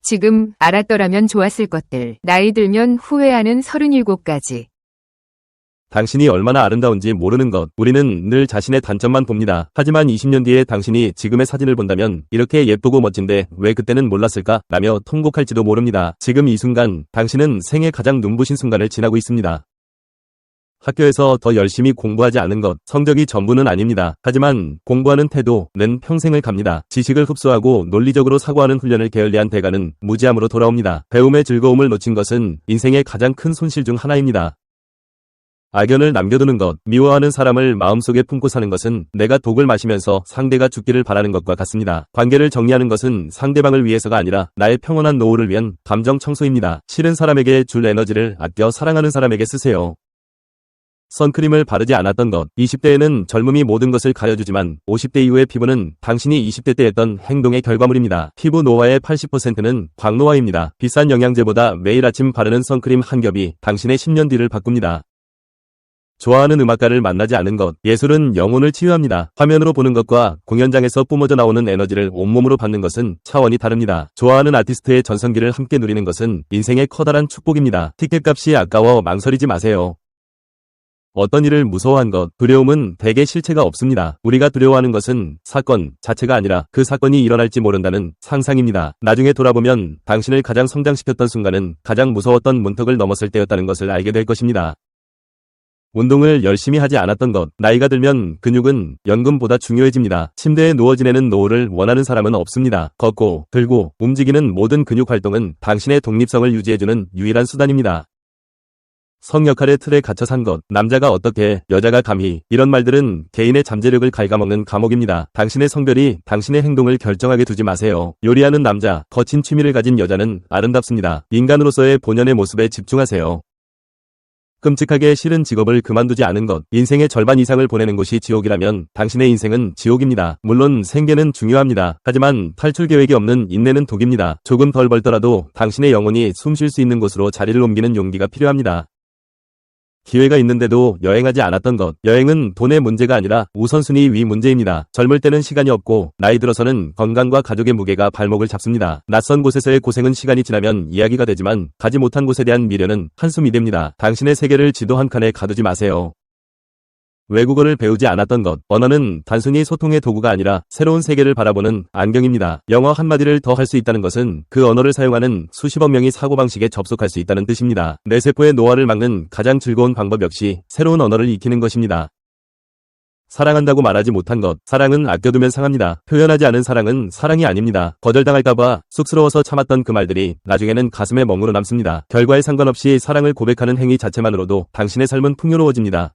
지금 알았더라면 좋았을 것들. 나이 들면 후회하는 37가지. 당신이 얼마나 아름다운지 모르는 것. 우리는 늘 자신의 단점만 봅니다. 하지만 20년 뒤에 당신이 지금의 사진을 본다면 이렇게 예쁘고 멋진데 왜 그때는 몰랐을까? 라며 통곡할지도 모릅니다. 지금 이 순간 당신은 생애 가장 눈부신 순간을 지나고 있습니다. 학교에서 더 열심히 공부하지 않은 것, 성적이 전부는 아닙니다. 하지만 공부하는 태도는 평생을 갑니다. 지식을 흡수하고 논리적으로 사고하는 훈련을 게을리한 대가는 무지함으로 돌아옵니다. 배움의 즐거움을 놓친 것은 인생의 가장 큰 손실 중 하나입니다. 악연을 남겨두는 것, 미워하는 사람을 마음속에 품고 사는 것은 내가 독을 마시면서 상대가 죽기를 바라는 것과 같습니다. 관계를 정리하는 것은 상대방을 위해서가 아니라 나의 평온한 노후를 위한 감정 청소입니다. 싫은 사람에게 줄 에너지를 아껴 사랑하는 사람에게 쓰세요. 선크림을 바르지 않았던 것. 20대에는 젊음이 모든 것을 가려주지만 50대 이후의 피부는 당신이 20대 때 했던 행동의 결과물입니다. 피부 노화의 80%는 광노화입니다. 비싼 영양제보다 매일 아침 바르는 선크림 한 겹이 당신의 10년 뒤를 바꿉니다. 좋아하는 음악가를 만나지 않은 것. 예술은 영혼을 치유합니다. 화면으로 보는 것과 공연장에서 뿜어져 나오는 에너지를 온몸으로 받는 것은 차원이 다릅니다. 좋아하는 아티스트의 전성기를 함께 누리는 것은 인생의 커다란 축복입니다. 티켓값이 아까워 망설이지 마세요. 어떤 일을 무서워한 것, 두려움은 대개 실체가 없습니다. 우리가 두려워하는 것은 사건 자체가 아니라 그 사건이 일어날지 모른다는 상상입니다. 나중에 돌아보면 당신을 가장 성장시켰던 순간은 가장 무서웠던 문턱을 넘었을 때였다는 것을 알게 될 것입니다. 운동을 열심히 하지 않았던 것. 나이가 들면 근육은 연금보다 중요해집니다. 침대에 누워 지내는 노후를 원하는 사람은 없습니다. 걷고, 들고, 움직이는 모든 근육 활동은 당신의 독립성을 유지해주는 유일한 수단입니다. 성 역할의 틀에 갇혀 산 것. 남자가 어떻게, 여자가 감히, 이런 말들은 개인의 잠재력을 갉아먹는 감옥입니다. 당신의 성별이 당신의 행동을 결정하게 두지 마세요. 요리하는 남자, 거친 취미를 가진 여자는 아름답습니다. 인간으로서의 본연의 모습에 집중하세요. 끔찍하게 싫은 직업을 그만두지 않은 것. 인생의 절반 이상을 보내는 곳이 지옥이라면 당신의 인생은 지옥입니다. 물론 생계는 중요합니다. 하지만 탈출 계획이 없는 인내는 독입니다. 조금 덜 벌더라도 당신의 영혼이 숨 쉴 수 있는 곳으로 자리를 옮기는 용기가 필요합니다. 기회가 있는데도 여행하지 않았던 것. 여행은 돈의 문제가 아니라 우선순위 위 문제입니다. 젊을 때는 시간이 없고 나이 들어서는 건강과 가족의 무게가 발목을 잡습니다. 낯선 곳에서의 고생은 시간이 지나면 이야기가 되지만 가지 못한 곳에 대한 미련은 한숨이 됩니다. 당신의 세계를 지도 한 칸에 가두지 마세요. 외국어를 배우지 않았던 것. 언어는 단순히 소통의 도구가 아니라 새로운 세계를 바라보는 안경입니다. 영어 한마디를 더 할 수 있다는 것은 그 언어를 사용하는 수십억 명이 사고방식에 접속할 수 있다는 뜻입니다. 내 세포의 노화를 막는 가장 즐거운 방법 역시 새로운 언어를 익히는 것입니다. 사랑한다고 말하지 못한 것. 사랑은 아껴두면 상합니다. 표현하지 않은 사랑은 사랑이 아닙니다. 거절당할까봐 쑥스러워서 참았던 그 말들이 나중에는 가슴에 멍으로 남습니다. 결과에 상관없이 사랑을 고백하는 행위 자체만으로도 당신의 삶은 풍요로워집니다.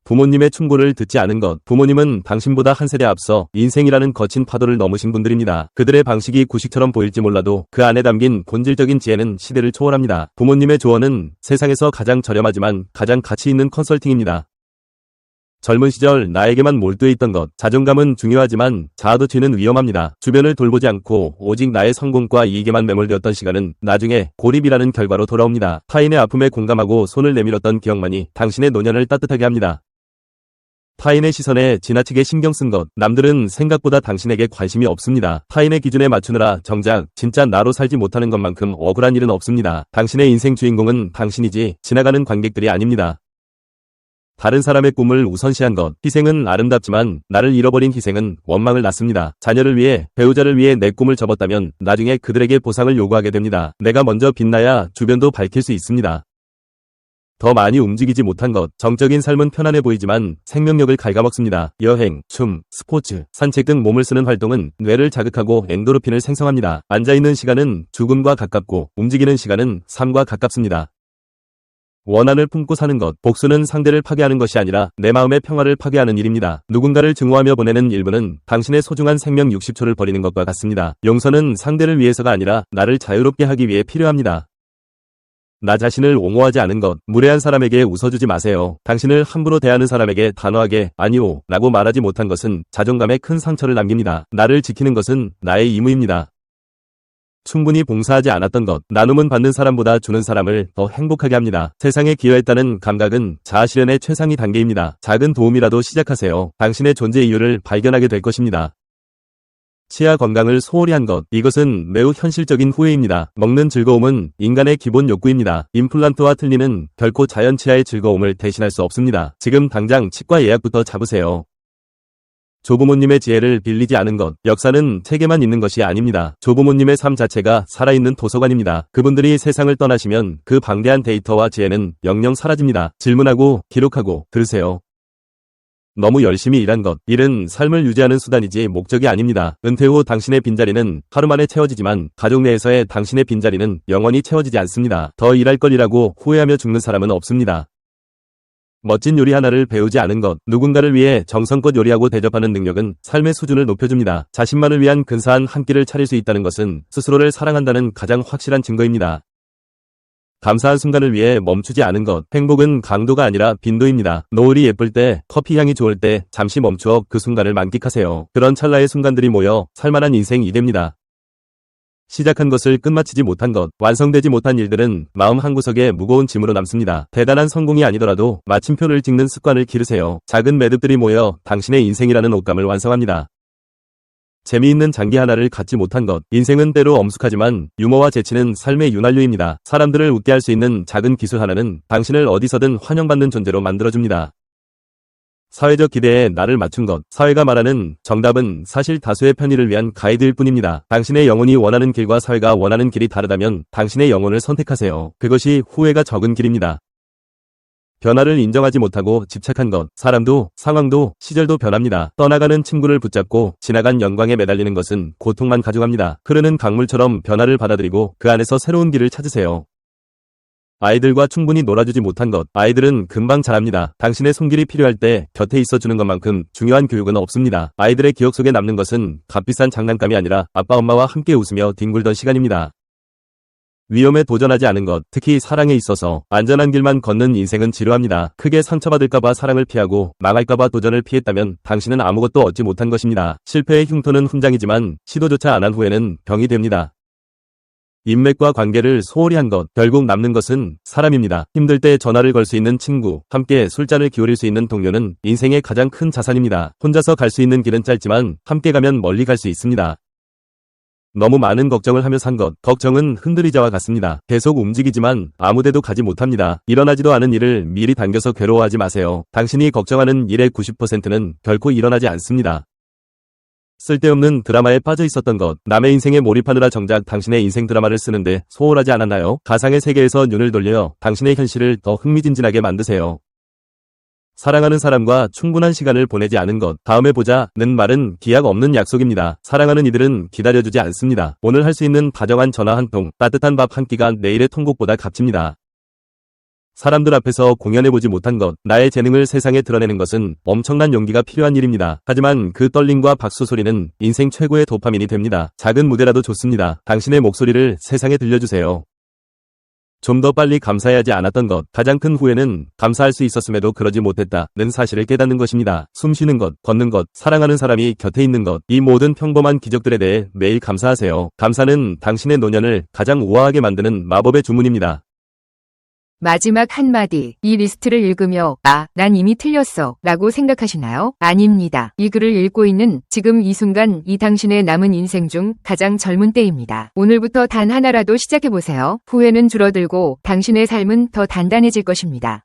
부모님의 충고를 듣지 않은 것. 부모님은 당신보다 한 세대 앞서 인생이라는 거친 파도를 넘으신 분들입니다. 그들의 방식이 구식처럼 보일지 몰라도 그 안에 담긴 본질적인 지혜는 시대를 초월합니다. 부모님의 조언은 세상에서 가장 저렴하지만 가장 가치 있는 컨설팅입니다. 젊은 시절 나에게만 몰두해 있던 것. 자존감은 중요하지만 자아도 튀는 위험합니다. 주변을 돌보지 않고 오직 나의 성공과 이익에만 매몰되었던 시간은 나중에 고립이라는 결과로 돌아옵니다. 타인의 아픔에 공감하고 손을 내밀었던 기억만이 당신의 노년을 따뜻하게 합니다. 타인의 시선에 지나치게 신경 쓴 것. 남들은 생각보다 당신에게 관심이 없습니다. 타인의 기준에 맞추느라 정작 진짜 나로 살지 못하는 것만큼 억울한 일은 없습니다. 당신의 인생 주인공은 당신이지 지나가는 관객들이 아닙니다. 다른 사람의 꿈을 우선시한 것. 희생은 아름답지만 나를 잃어버린 희생은 원망을 낳습니다. 자녀를 위해, 배우자를 위해 내 꿈을 접었다면 나중에 그들에게 보상을 요구하게 됩니다. 내가 먼저 빛나야 주변도 밝힐 수 있습니다. 더 많이 움직이지 못한 것. 정적인 삶은 편안해 보이지만 생명력을 갉아먹습니다. 여행, 춤, 스포츠, 산책 등 몸을 쓰는 활동은 뇌를 자극하고 엔도르핀을 생성합니다. 앉아있는 시간은 죽음과 가깝고 움직이는 시간은 삶과 가깝습니다. 원한을 품고 사는 것. 복수는 상대를 파괴하는 것이 아니라 내 마음의 평화를 파괴하는 일입니다. 누군가를 증오하며 보내는 1분은 당신의 소중한 생명 60초를 버리는 것과 같습니다. 용서는 상대를 위해서가 아니라 나를 자유롭게 하기 위해 필요합니다. 나 자신을 옹호하지 않은 것. 무례한 사람에게 웃어주지 마세요. 당신을 함부로 대하는 사람에게 단호하게 아니오 라고 말하지 못한 것은 자존감에 큰 상처를 남깁니다. 나를 지키는 것은 나의 의무입니다. 충분히 봉사하지 않았던 것. 나눔은 받는 사람보다 주는 사람을 더 행복하게 합니다. 세상에 기여했다는 감각은 자아실현의 최상위 단계입니다. 작은 도움이라도 시작하세요. 당신의 존재 이유를 발견하게 될 것입니다. 치아 건강을 소홀히 한 것. 이것은 매우 현실적인 후회입니다. 먹는 즐거움은 인간의 기본 욕구입니다. 임플란트와 틀니는 결코 자연 치아의 즐거움을 대신할 수 없습니다. 지금 당장 치과 예약부터 잡으세요. 조부모님의 지혜를 빌리지 않은 것. 역사는 책에만 있는 것이 아닙니다. 조부모님의 삶 자체가 살아있는 도서관입니다. 그분들이 세상을 떠나시면 그 방대한 데이터와 지혜는 영영 사라집니다. 질문하고 기록하고 들으세요. 너무 열심히 일한 것. 일은 삶을 유지하는 수단이지 목적이 아닙니다. 은퇴 후 당신의 빈자리는 하루 만에 채워지지만 가족 내에서의 당신의 빈자리는 영원히 채워지지 않습니다. 더 일할 걸 이라고 후회하며 죽는 사람은 없습니다. 멋진 요리 하나를 배우지 않은 것. 누군가를 위해 정성껏 요리하고 대접하는 능력은 삶의 수준을 높여줍니다. 자신만을 위한 근사한 한 끼를 차릴 수 있다는 것은 스스로를 사랑한다는 가장 확실한 증거입니다. 감사한 순간을 위해 멈추지 않은 것. 행복은 강도가 아니라 빈도입니다. 노을이 예쁠 때, 커피 향이 좋을 때 잠시 멈추어 그 순간을 만끽하세요. 그런 찰나의 순간들이 모여 살만한 인생이 됩니다. 시작한 것을 끝마치지 못한 것, 완성되지 못한 일들은 마음 한구석에 무거운 짐으로 남습니다. 대단한 성공이 아니더라도 마침표를 찍는 습관을 기르세요. 작은 매듭들이 모여 당신의 인생이라는 옷감을 완성합니다. 재미있는 장기 하나를 갖지 못한 것. 인생은 때로 엄숙하지만 유머와 재치는 삶의 윤활유입니다. 사람들을 웃게 할 수 있는 작은 기술 하나는 당신을 어디서든 환영받는 존재로 만들어줍니다. 사회적 기대에 나를 맞춘 것. 사회가 말하는 정답은 사실 다수의 편의를 위한 가이드일 뿐입니다. 당신의 영혼이 원하는 길과 사회가 원하는 길이 다르다면 당신의 영혼을 선택하세요. 그것이 후회가 적은 길입니다. 변화를 인정하지 못하고 집착한 것. 사람도, 상황도, 시절도 변합니다. 떠나가는 친구를 붙잡고 지나간 영광에 매달리는 것은 고통만 가져갑니다. 흐르는 강물처럼 변화를 받아들이고 그 안에서 새로운 길을 찾으세요. 아이들과 충분히 놀아주지 못한 것. 아이들은 금방 자랍니다. 당신의 손길이 필요할 때 곁에 있어주는 것만큼 중요한 교육은 없습니다. 아이들의 기억 속에 남는 것은 값비싼 장난감이 아니라 아빠 엄마와 함께 웃으며 뒹굴던 시간입니다. 위험에 도전하지 않은 것, 특히 사랑에 있어서 안전한 길만 걷는 인생은 지루합니다. 크게 상처받을까봐 사랑을 피하고 망할까봐 도전을 피했다면 당신은 아무것도 얻지 못한 것입니다. 실패의 흉터는 훈장이지만 시도조차 안 한 후에는 병이 됩니다. 인맥과 관계를 소홀히 한 것, 결국 남는 것은 사람입니다. 힘들 때 전화를 걸 수 있는 친구, 함께 술잔을 기울일 수 있는 동료는 인생의 가장 큰 자산입니다. 혼자서 갈 수 있는 길은 짧지만 함께 가면 멀리 갈 수 있습니다. 너무 많은 걱정을 하며 산 것. 걱정은 흔들리자와 같습니다. 계속 움직이지만 아무데도 가지 못합니다. 일어나지도 않은 일을 미리 당겨서 괴로워하지 마세요. 당신이 걱정하는 일의 90%는 결코 일어나지 않습니다. 쓸데없는 드라마에 빠져 있었던 것. 남의 인생에 몰입하느라 정작 당신의 인생 드라마를 쓰는데 소홀하지 않았나요? 가상의 세계에서 눈을 돌려 당신의 현실을 더 흥미진진하게 만드세요. 사랑하는 사람과 충분한 시간을 보내지 않은 것. 다음에 보자는 말은 기약 없는 약속입니다. 사랑하는 이들은 기다려주지 않습니다. 오늘 할 수 있는 다정한 전화 한 통, 따뜻한 밥 한 끼가 내일의 통곡보다 값집니다. 사람들 앞에서 공연해보지 못한 것. 나의 재능을 세상에 드러내는 것은 엄청난 용기가 필요한 일입니다. 하지만 그 떨림과 박수 소리는 인생 최고의 도파민이 됩니다. 작은 무대라도 좋습니다. 당신의 목소리를 세상에 들려주세요. 좀 더 빨리 감사해야지 않았던 것. 가장 큰 후회는 감사할 수 있었음에도 그러지 못했다는 사실을 깨닫는 것입니다. 숨 쉬는 것, 걷는 것, 사랑하는 사람이 곁에 있는 것. 이 모든 평범한 기적들에 대해 매일 감사하세요. 감사는 당신의 노년을 가장 우아하게 만드는 마법의 주문입니다. 마지막 한마디, 이 리스트를 읽으며 난 이미 틀렸어 라고 생각하시나요? 아닙니다. 이 글을 읽고 있는 지금 이 순간 이 당신의 남은 인생 중 가장 젊은 때입니다. 오늘부터 단 하나라도 시작해보세요. 후회는 줄어들고 당신의 삶은 더 단단해질 것입니다.